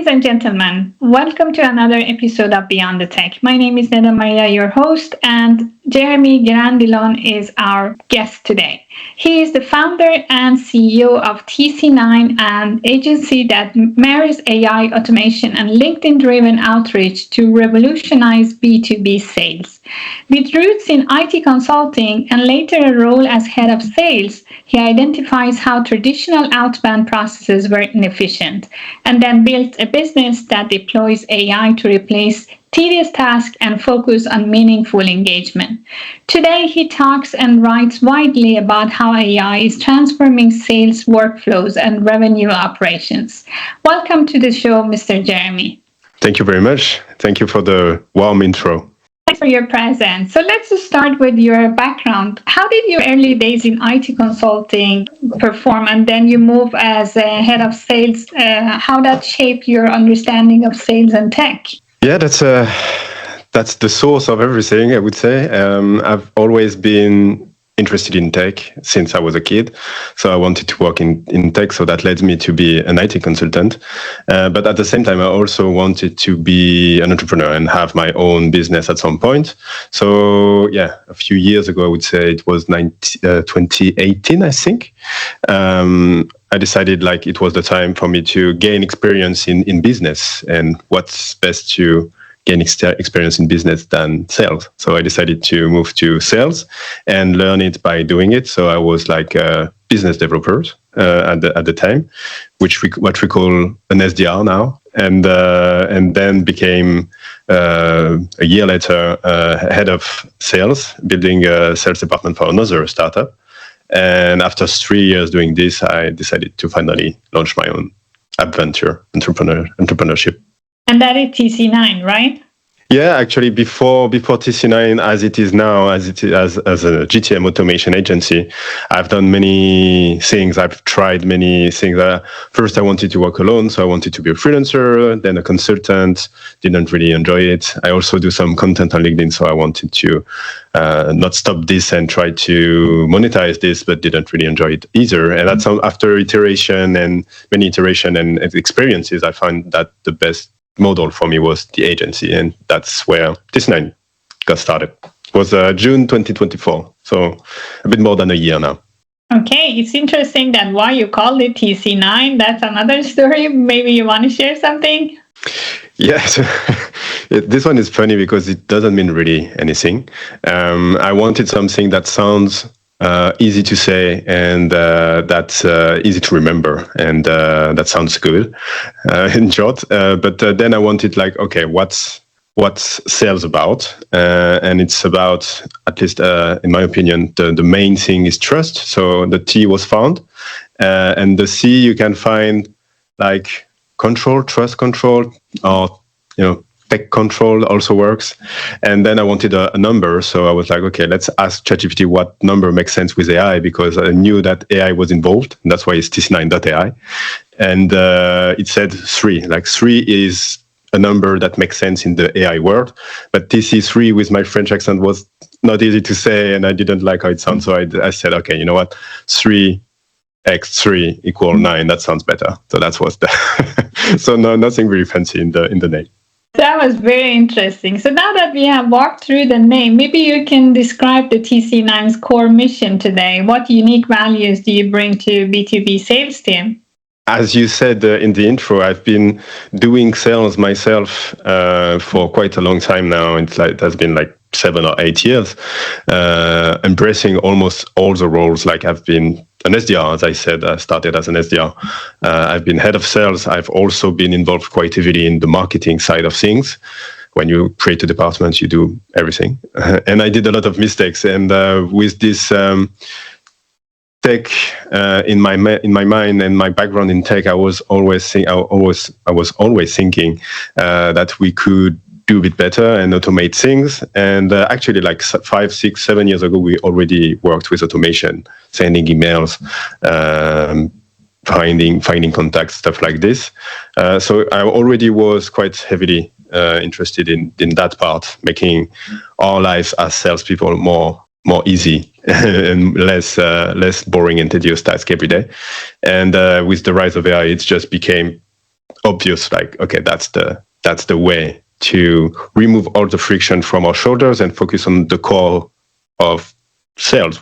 and gentlemen, welcome to another episode of Beyond the Tech. My name is Neda Maria, your host, and Jérémy Grandillon is our guest today. He is the founder and CEO of TC9, an agency that marries AI automation and LinkedIn-driven outreach to revolutionize B2B sales. With roots in IT consulting and later a role as head of sales, he identifies how traditional outbound processes were inefficient and then built a business that deploys AI to replace tedious tasks and focus on meaningful engagement. Today, he talks and writes widely about how AI is transforming sales workflows and revenue operations. Welcome to the show, Mr. Jérémy. Thank you very much. Thank you for the warm intro. Thanks for your presence. So let's just start with your background. How did your early days in IT consulting perform, and then you move as a head of sales? How that shaped your understanding of sales and tech? Yeah, that's the source of everything, I would say. I've always been interested in tech since I was a kid. So I wanted to work in tech, so that led me to be an IT consultant. But at the same time, I also wanted to be an entrepreneur and have my own business at some point. So yeah, a few years ago, I would say it was 2018, I think. I decided it was the time for me to gain experience in business, and what's best to gain experience in business than sales. So I decided to move to sales and learn it by doing it. So I was like a business developer at the time, what we call an SDR now, and then became a year later head of sales, building a sales department for another startup. And after 3 years doing this, I decided to finally launch my own entrepreneurship. And that is TC9, right? Yeah, actually, before TC9, as it is now, as a GTM automation agency, I've done many things. I've tried many things. First, I wanted to work alone, so I wanted to be a freelancer, then a consultant. Didn't really enjoy it. I also do some content on LinkedIn, so I wanted to not stop this and try to monetize this, but didn't really enjoy it either. And that's after iteration and many iteration and experiences, I found that the best model for me was the agency, and that's where TC9 got started. It was June 2024, so a bit more than a year now. Okay, it's interesting that why you called it TC9. That's another story. Maybe you want to share something? Yes, this one is funny because it doesn't mean really anything. I wanted something that sounds easy to say and that's easy to remember, and that sounds good in short. But then I wanted okay, what's sales about? And it's about, at least in my opinion, the main thing is trust. So the T was found, and the C you can find control, trust control, or tech control also works. And then I wanted a number. So I was like, okay, let's ask ChatGPT what number makes sense with AI, because I knew that AI was involved. And that's why it's TC9.ai. And it said 3. 3 is a number that makes sense in the AI world. But TC3 with my French accent was not easy to say, and I didn't like how it sounds. So I said, okay, you know what? 3x3 = 9. That sounds better. So that was so no, nothing really fancy in the name. That was very interesting. So now that we have walked through the name, maybe you can describe the TC9's core mission today. What unique values do you bring to B2B sales team? As you said in the intro, I've been doing sales myself for quite a long time now. It has been 7 or 8 years, embracing almost all the roles. I've been an SDR, as I said. I started as an SDR. I've been head of sales. I've also been involved quite heavily in the marketing side of things. When you create a department, you do everything. And I did a lot of mistakes. And with this tech in my mind and my background in tech, I was always thinking that we could do a bit better and automate things. And actually 5, 6, 7 years ago, we already worked with automation, sending emails, finding contacts, stuff like this. So I already was quite heavily interested in that part, making our lives as salespeople more easy and less boring and tedious task every day. And with the rise of AI, it just became obvious, like, okay, that's the way to remove all the friction from our shoulders and focus on the core of sales,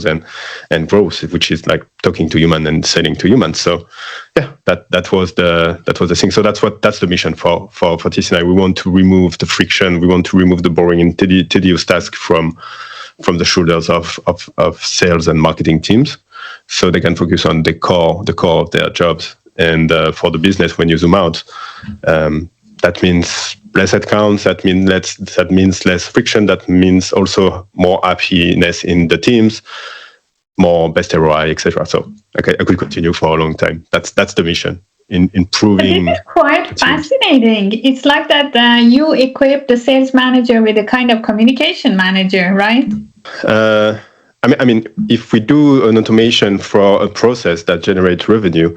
and growth, which is like talking to human and selling to humans. So yeah, that was the thing. So that's the mission for TC9. We want to remove the friction. We want to remove the boring and tedious task from the shoulders of sales and marketing teams, so they can focus on the core of their jobs. And for the business, when you zoom out, that means less headcounts. That means less friction. That means also more happiness in the teams, more best ROI, etc. So okay, I could continue for a long time. That's the mission in improving. This is quite fascinating. It's like that you equip the sales manager with a kind of communication manager, right? I mean, if we do an automation for a process that generates revenue,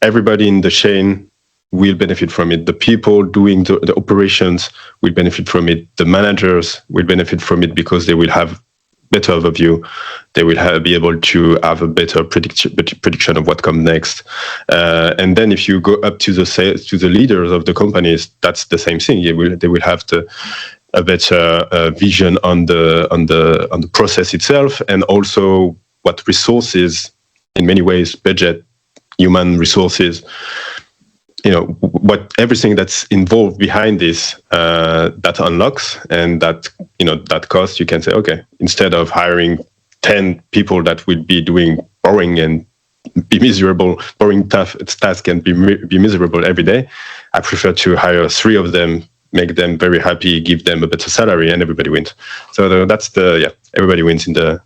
everybody in the chain will benefit from it. The people doing the operations will benefit from it. The managers will benefit from it because they will have better overview. They will be able to have a better prediction of what comes next. And then if you go up to the leaders of the companies, that's the same thing. They will have a better vision on the process itself, and also what resources, in many ways, budget, human resources, what everything that's involved behind this that unlocks, and that cost. You can say, okay, instead of hiring 10 people that will be doing boring and be miserable, boring tough task and be miserable every day, I prefer to hire 3 of them, make them very happy, give them a better salary, and everybody wins. So that's everybody wins in the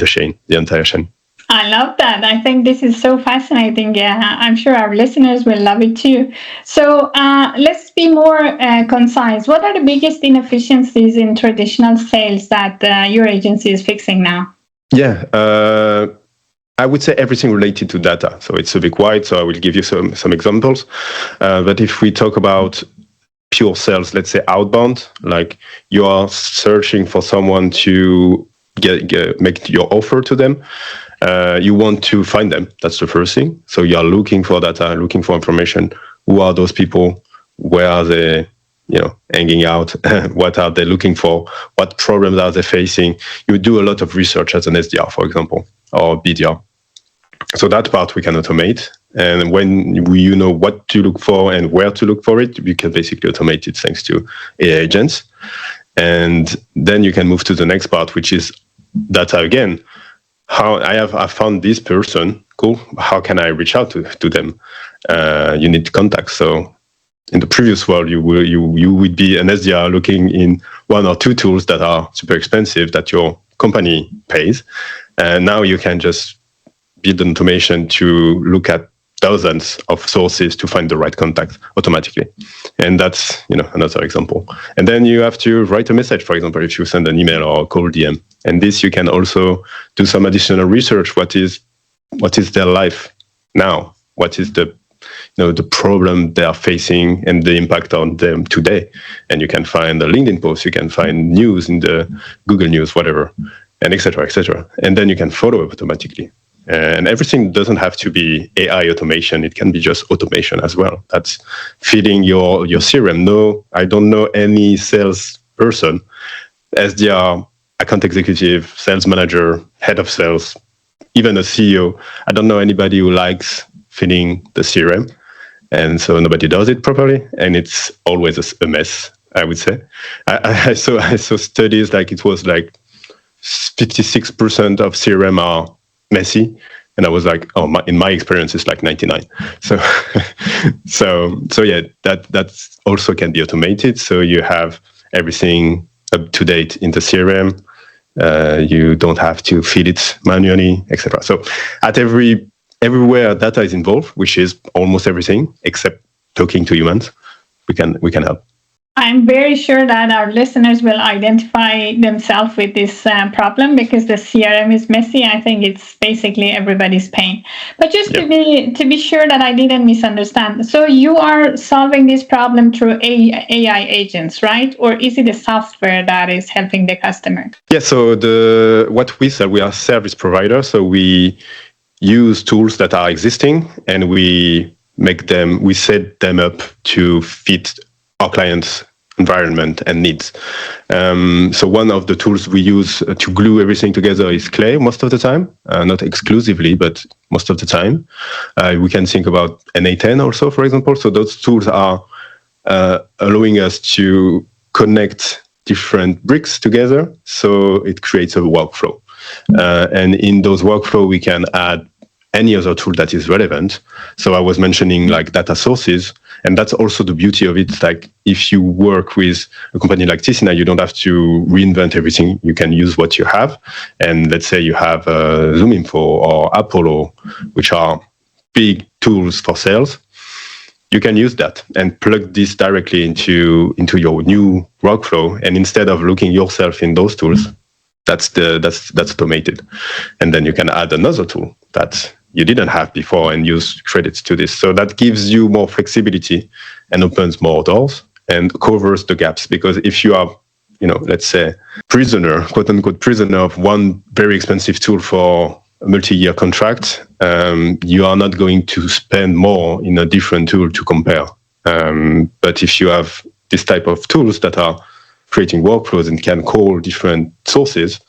chain, the entire chain. I love that. I think this is so fascinating. I'm sure our listeners will love it too. So let's be more concise. What are the biggest inefficiencies in traditional sales that your agency is fixing now? Yeah, I would say everything related to data. So it's a bit wide, so I will give you some examples. But if we talk about pure sales, let's say outbound, like you are searching for someone to make your offer to them. You want to find them. That's the first thing. So you are looking for data, looking for information. Who are those people? Where are they, hanging out? What are they looking for? What problems are they facing? You do a lot of research as an SDR, for example, or BDR. So that part we can automate. And when you know what to look for and where to look for it, we can basically automate it thanks to AI agents. And then you can move to the next part, which is data again. How I found this person, cool. How can I reach out to them? You need contacts. So in the previous world, you would be an SDR looking in 1 or 2 tools that are super expensive that your company pays. And now you can just build an automation to look at dozens of sources to find the right contact automatically. And that's another example. And then you have to write a message, for example, if you send an email or call DM. And this you can also do some additional research. What is their life now? What is the problem they are facing and the impact on them today? And you can find a LinkedIn post, you can find news in the Google News, whatever, and et cetera, et cetera. And then you can follow up automatically. And everything doesn't have to be AI automation. It can be just automation as well. That's feeding your CRM. No, I don't know any sales person, SDR, account executive, sales manager, head of sales, even a CEO. I don't know anybody who likes feeding the CRM. And so nobody does it properly. And it's always a mess, I would say. I saw studies like it was like 56% of CRM are messy, and I was like, in my experience, it's like 99. So yeah, that also can be automated. So you have everything up to date in the CRM. You don't have to feed it manually, etc. So at everywhere data is involved, which is almost everything except talking to humans, we can help. I'm very sure that our listeners will identify themselves with this problem because the CRM is messy. I think it's basically everybody's pain. But just to be sure that I didn't misunderstand. So you are solving this problem through AI agents, right? Or is it a software that is helping the customer? Yeah. So what we sell, we are a service provider. So we use tools that are existing and we we set them up to fit our clients' environment and needs. So one of the tools we use to glue everything together is Clay most of the time, not exclusively, but most of the time. We can think about NA10 also, for example. So those tools are allowing us to connect different bricks together, so it creates a workflow. And in those workflow, we can add any other tool that is relevant. So I was mentioning like data sources, and that's also the beauty of it. Like if you work with a company like TC9, you don't have to reinvent everything. You can use what you have. And let's say you have ZoomInfo or Apollo, which are big tools for sales. You can use that and plug this directly into your new workflow. And instead of looking yourself in those tools, that's automated. And then you can add another tool that you didn't have before and use credits to this. So that gives you more flexibility and opens more doors and covers the gaps. Because if you are, let's say prisoner, quote unquote prisoner of one very expensive tool for a multi-year contract, you are not going to spend more in a different tool to compare. But if you have this type of tools that are creating workflows and can call different sources,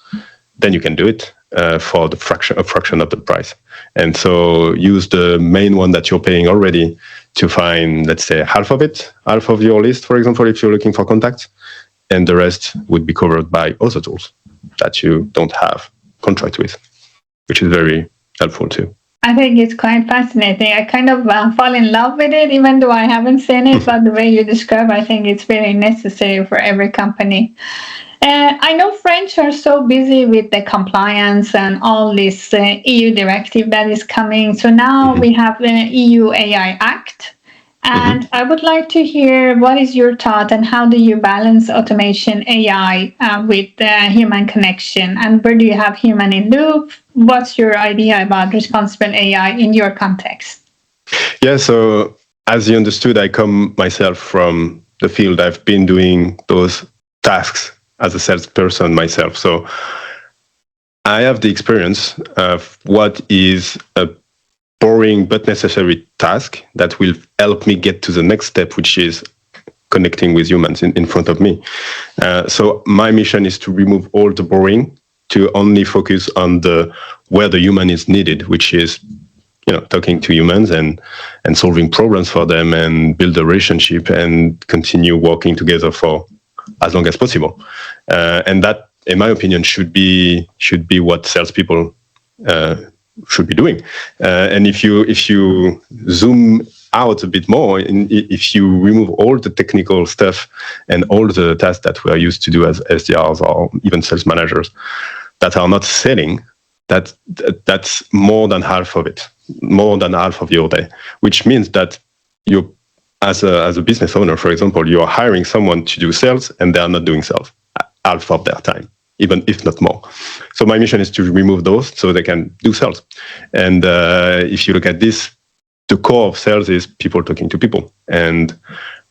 then you can do it for a fraction of the price. And so use the main one that you're paying already to find, let's say, half of your list, for example, if you're looking for contacts, and the rest would be covered by other tools that you don't have contract with, which is very helpful too. I think it's quite fascinating. I kind of fall in love with it, even though I haven't seen it, but the way you describe, I think it's very necessary for every company. I know French are so busy with the compliance and all this EU directive that is coming. So now we have the EU AI Act. And I would like to hear what is your thought and how do you balance automation AI with human connection? And where do you have human in loop? What's your idea about responsible AI in your context? Yeah, so as you understood, I come myself from the field. I've been doing those tasks as a salesperson myself. So I have the experience of what is a boring but necessary task that will help me get to the next step, which is connecting with humans in front of me. So my mission is to remove all the boring, to only focus on where the human is needed, which is talking to humans and solving problems for them and build a relationship and continue working together for as long as possible. And that, in my opinion, should be what salespeople should be doing. And if you zoom out a bit more, if you remove all the technical stuff and all the tasks that we are used to do as SDRs or even sales managers that are not selling, that's more than half of it, more than half of your day, which means that you, as a business owner, for example, you are hiring someone to do sales and they are not doing sales half of their time, even if not more. So my mission is to remove those so they can do sales. And if you look at this, the core of sales is people talking to people. And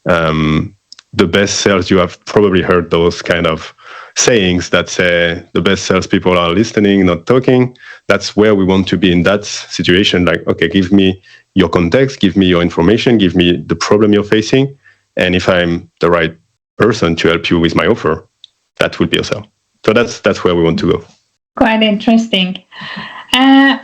the best sales, you have probably heard those kind of sayings that say the best salespeople are listening, not talking. That's where we want to be in that situation. Like, okay, give me your context, give me your information, give me the problem you're facing. And if I'm the right person to help you with my offer, that would be a sale. So that's where we want to go. Quite interesting.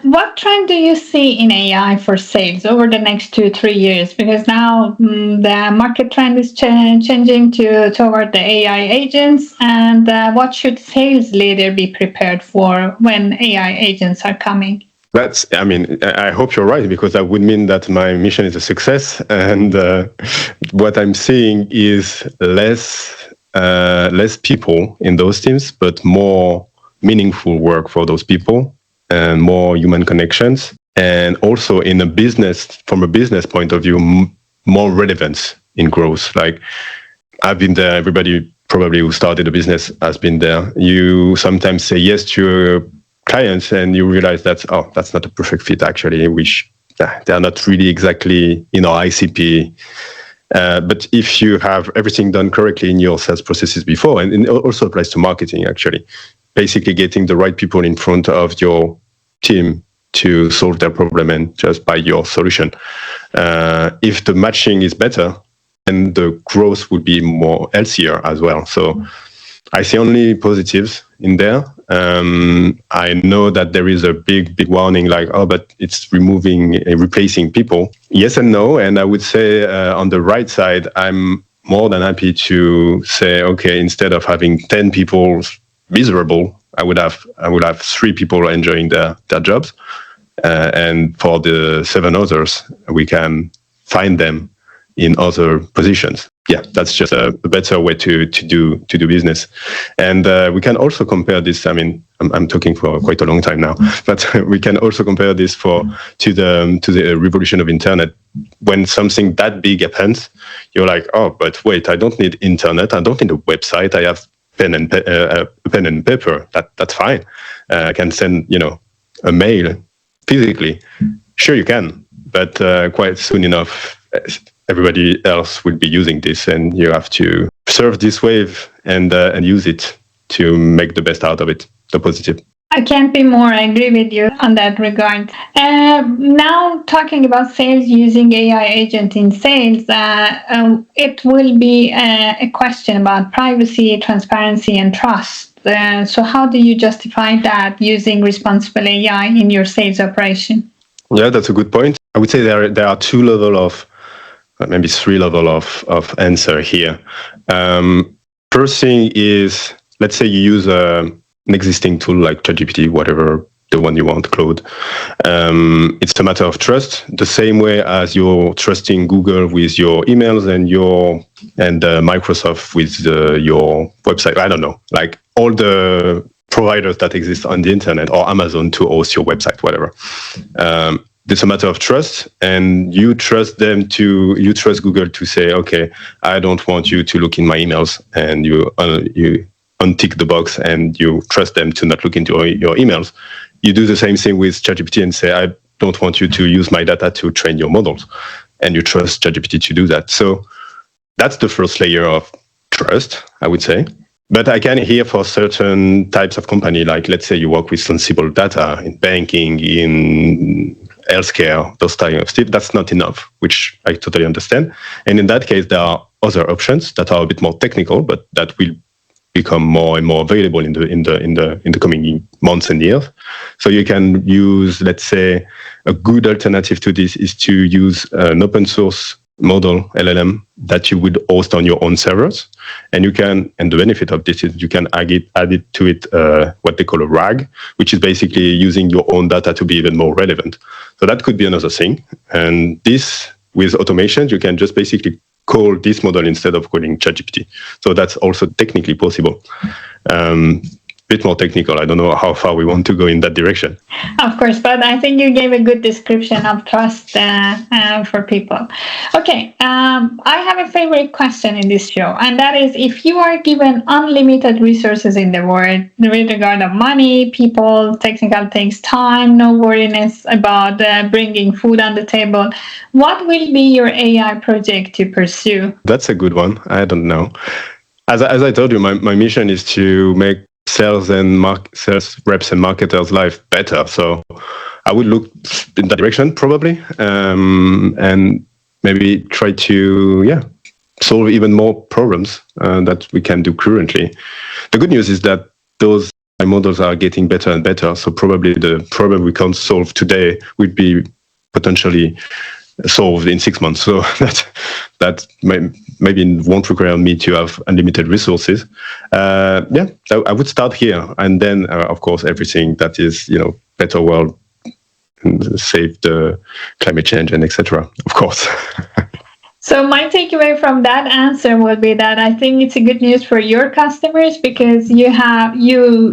What trend do you see in AI for sales over the next 2-3 years? Because now the market trend is changing toward the AI agents. And what should sales leader be prepared for when AI agents are coming? I hope you're right, because that would mean that my mission is a success. And what I'm seeing is less people in those teams, but more meaningful work for those people and more human connections. And also from a business point of view, more relevance in growth. Like, I've been there, everybody probably who started a business has been there. You sometimes say yes to your clients and you realize that's not a perfect fit actually, which they're not really exactly in our ICP. But if you have everything done correctly in your sales processes before, and it also applies to marketing actually, basically getting the right people in front of your team to solve their problem and just buy your solution. If the matching is better, then the growth would be more healthier as well. So I see only positives in there. I know that there is a big warning like, oh, but it's replacing people. Yes and no. And I would say on the right side, I'm more than happy to say, okay, instead of having 10 people miserable, I would have 3 people enjoying their jobs. And for the 7 others, we can find them in other positions. Yeah, that's just a better way to do business. And we can also compare this. I mean, I'm talking for quite a long time now, but we can also compare this to the revolution of internet. When something that big happens, you're like, oh, but wait, I don't need internet. I don't need a website. I have pen and paper. That's fine. I can send a mail physically. Sure, you can, but quite soon enough, everybody else will be using this, and you have to surf this wave and use it to make the best out of it, the positive. I can't be more. I agree with you on that regard. Now, talking about sales using AI agent in sales, it will be a question about privacy, transparency, and trust. So how do you justify that using responsible AI in your sales operation? Yeah, that's a good point. I would say there are 2 levels of, maybe 3 levels of answer here. First thing is, let's say you use an existing tool like ChatGPT, whatever the one you want, Claude. It's a matter of trust, the same way as you're trusting Google with your emails and Microsoft with your website. I don't know, like all the providers that exist on the internet, or Amazon to host your website, whatever. It's a matter of trust, and you trust Google to say, okay, I don't want you to look in my emails, and you untick the box, and you trust them to not look into your emails. You do the same thing with ChatGPT and say, I don't want you to use my data to train your models, and you trust ChatGPT to do that. So that's the first layer of trust, I would say. But I can hear for certain types of company, like let's say you work with sensible data in banking, in healthcare, those type of stuff, that's not enough, which I totally understand. And in that case, there are other options that are a bit more technical, but that will become more and more available in the coming months and years. So you can use, let's say, a good alternative to this is to use an open source model LLM that you would host on your own servers, and the benefit of this is you can add it to it what they call a RAG, which is basically using your own data to be even more relevant. So that could be another thing. And this, with automations, you can just basically call this model instead of calling ChatGPT. So that's also technically possible. Bit more technical. I don't know how far we want to go in that direction. Of course, but I think you gave a good description of trust for people. Okay, I have a favorite question in this show, and that is, if you are given unlimited resources in the world with regard of money, people, technical things, time, no worriness about bringing food on the table, what will be your AI project to pursue? That's a good one. I don't know. As I told you, my mission is to make sales reps and marketers' life better. So I would look in that direction probably, and maybe try to solve even more problems that we can do currently. The good news is that those models are getting better and better. So probably the problem we can't solve today would be potentially solved in 6 months. So that maybe won't require me to have unlimited resources. So I would start here, and then of course everything that is better world, and save the climate change and etc. Of course. So my takeaway from that answer would be that I think it's a good news for your customers, because you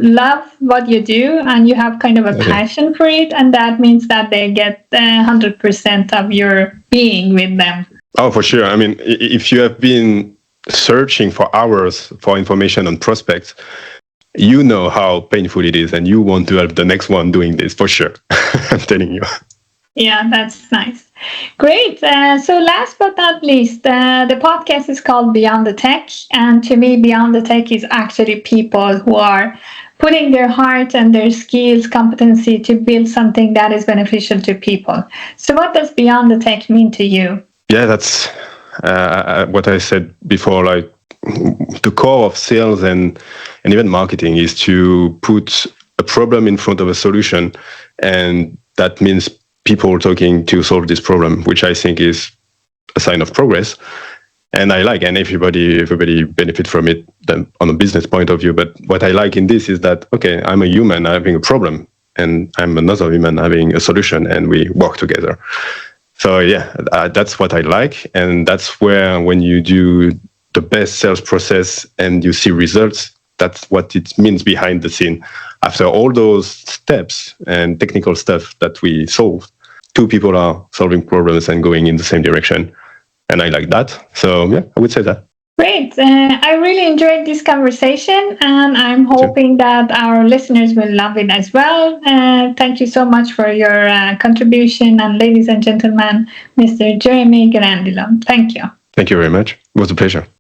love what you do and you have kind of a passion for it, and that means that they get 100% of your being with them. Oh, for sure. I mean, if you have been searching for hours for information on prospects, you know how painful it is, and you want to have the next one doing this for sure. I'm telling you. Yeah, that's nice. Great. So last but not least, the podcast is called Beyond the Tech. And to me, Beyond the Tech is actually people who are putting their heart and their skills, competency to build something that is beneficial to people. So what does Beyond the Tech mean to you? Yeah, that's what I said before. Like the core of sales and even marketing is to put a problem in front of a solution, and that means people talking to solve this problem, which I think is a sign of progress. And I like, and everybody benefit from it then on a business point of view. But what I like in this is that, okay, I'm a human having a problem, and I'm another human having a solution, and we work together. So yeah, that's what I like. And that's where, when you do the best sales process and you see results, that's what it means behind the scene. After all those steps and technical stuff that we solved, two people are solving problems and going in the same direction. And I like that. So yeah, I would say that. Great. I really enjoyed this conversation, and I'm hoping that our listeners will love it as well. Thank you so much for your contribution. And ladies and gentlemen, Mr. Jérémy Grandillon, thank you. Thank you very much. It was a pleasure.